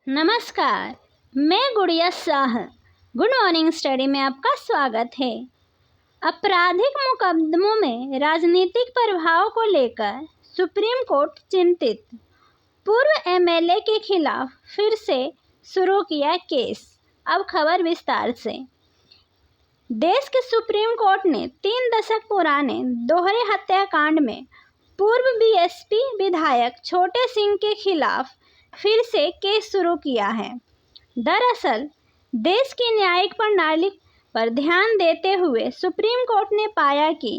नमस्कार, मैं गुड़िया शाह। गुड मॉर्निंग स्टडी में आपका स्वागत है। आपराधिक मुकदमों में राजनीतिक प्रभाव को लेकर सुप्रीम कोर्ट चिंतित। पूर्व एमएलए के खिलाफ फिर से शुरू किया केस। अब खबर विस्तार से। देश के सुप्रीम कोर्ट ने 3 दशक पुराने दोहरे हत्याकांड में पूर्व बीएसपी विधायक छोटे सिंह के खिलाफ फिर से केस शुरू किया है। दरअसल देश की न्यायिक प्रणाली पर ध्यान देते हुए सुप्रीम कोर्ट ने पाया कि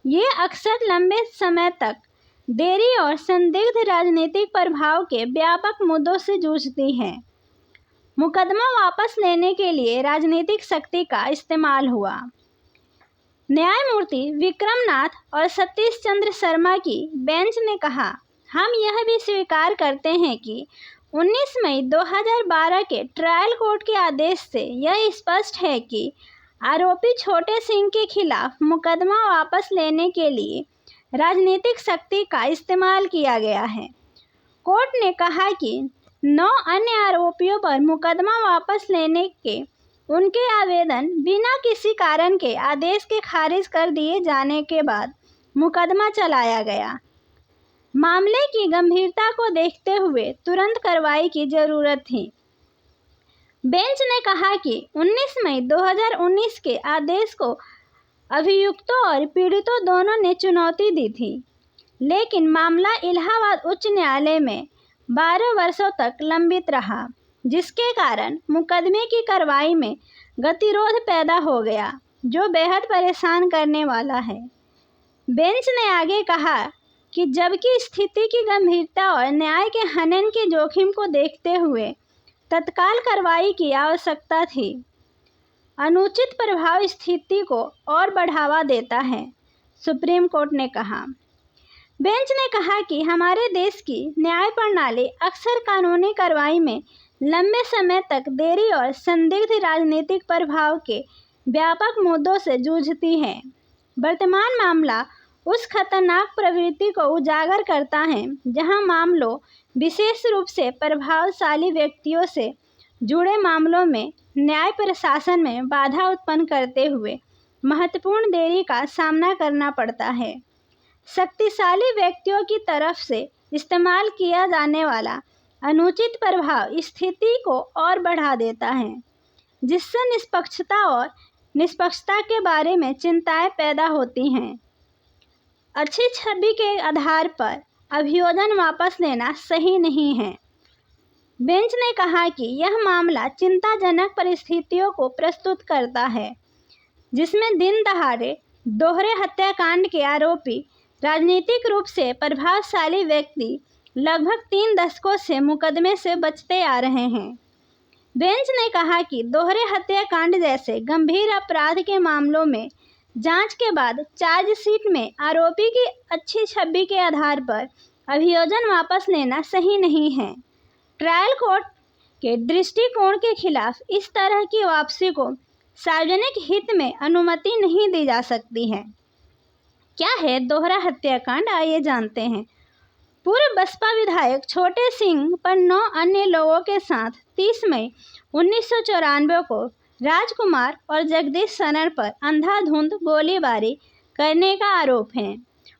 ये अक्सर लंबे समय तक देरी और संदिग्ध राजनीतिक प्रभाव के व्यापक मुद्दों से जूझती है। मुकदमा वापस लेने के लिए राजनीतिक शक्ति का इस्तेमाल हुआ। न्यायमूर्ति विक्रमनाथ और सतीश चंद्र शर्मा की बेंच ने कहा, हम यह भी स्वीकार करते हैं कि 19 मई 2012 के ट्रायल कोर्ट के आदेश से यह स्पष्ट है कि आरोपी छोटे सिंह के खिलाफ मुकदमा वापस लेने के लिए राजनीतिक शक्ति का इस्तेमाल किया गया है। कोर्ट ने कहा कि 9 अन्य आरोपियों पर मुकदमा वापस लेने के उनके आवेदन बिना किसी कारण के आदेश के खारिज कर दिए जाने के बाद मुकदमा चलाया गया। मामले की गंभीरता को देखते हुए तुरंत कार्रवाई की जरूरत थी। बेंच ने कहा कि 19 मई 2019 के आदेश को अभियुक्तों और पीड़ितों दोनों ने चुनौती दी थी, लेकिन मामला इलाहाबाद उच्च न्यायालय में 12 वर्षों तक लंबित रहा, जिसके कारण मुकदमे की कार्रवाई में गतिरोध पैदा हो गया, जो बेहद परेशान करने वाला है। बेंच ने आगे कहा कि जबकि स्थिति की गंभीरता और न्याय के हनन के जोखिम को देखते हुए तत्काल कार्रवाई की आवश्यकता थी। अनुचित प्रभाव स्थिति को और बढ़ावा देता है, सुप्रीम कोर्ट ने कहा। बेंच ने कहा कि हमारे देश की न्याय प्रणाली अक्सर कानूनी कार्रवाई में लंबे समय तक देरी और संदिग्ध राजनीतिक प्रभाव के व्यापक मुद्दों से जूझती है। वर्तमान मामला उस खतरनाक प्रवृत्ति को उजागर करता है जहां मामलों, विशेष रूप से प्रभावशाली व्यक्तियों से जुड़े मामलों में न्याय प्रशासन में बाधा उत्पन्न करते हुए महत्वपूर्ण देरी का सामना करना पड़ता है। शक्तिशाली व्यक्तियों की तरफ से इस्तेमाल किया जाने वाला अनुचित प्रभाव स्थिति को और बढ़ा देता है, जिससे निष्पक्षता के बारे में चिंताएं पैदा होती हैं। अच्छी छवि के आधार पर अभियोजन वापस लेना सही नहीं है। बेंच ने कहा कि यह मामला चिंताजनक परिस्थितियों को प्रस्तुत करता है, जिसमें दिन दहाड़े दोहरे हत्याकांड के आरोपी राजनीतिक रूप से प्रभावशाली व्यक्ति लगभग 3 दशकों से मुकदमे से बचते आ रहे हैं। बेंच ने कहा कि दोहरे हत्याकांड जैसे गंभीर अपराध के मामलों में जांच के बाद चार्जशीट में आरोपी की अच्छी छवि के आधार पर अभियोजन वापस लेना सही नहीं है। ट्रायल कोर्ट के दृष्टिकोण के खिलाफ इस तरह की वापसी को सार्वजनिक हित में अनुमति नहीं दी जा सकती है। क्या है दोहरा हत्याकांड, आइए जानते हैं। पूर्व बसपा विधायक छोटे सिंह पर 9 अन्य लोगों के साथ 30 मई 1994 को राजकुमार और जगदीश सनर पर अंधाधुंध गोलीबारी करने का आरोप है।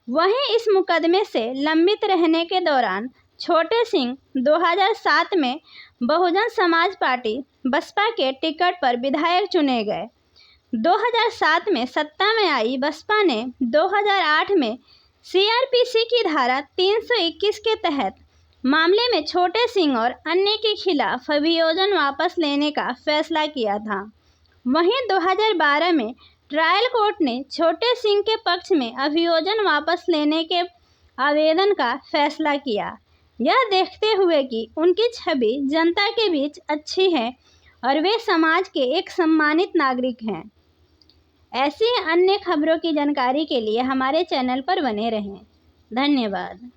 वहीं इस मुकदमे से लंबित रहने के दौरान छोटे सिंह 2007 में बहुजन समाज पार्टी बसपा के टिकट पर विधायक चुने गए। 2007 में सत्ता में आई बसपा ने 2008 में सीआरपीसी की धारा 321 के तहत मामले में छोटे सिंह और अन्य के खिलाफ अभियोजन वापस लेने का फैसला किया था। वहीं 2012 में ट्रायल कोर्ट ने छोटे सिंह के पक्ष में अभियोजन वापस लेने के आवेदन का फैसला किया, यह देखते हुए कि उनकी छवि जनता के बीच अच्छी है और वे समाज के एक सम्मानित नागरिक हैं। ऐसी अन्य खबरों की जानकारी के लिए हमारे चैनल पर बने रहें। धन्यवाद।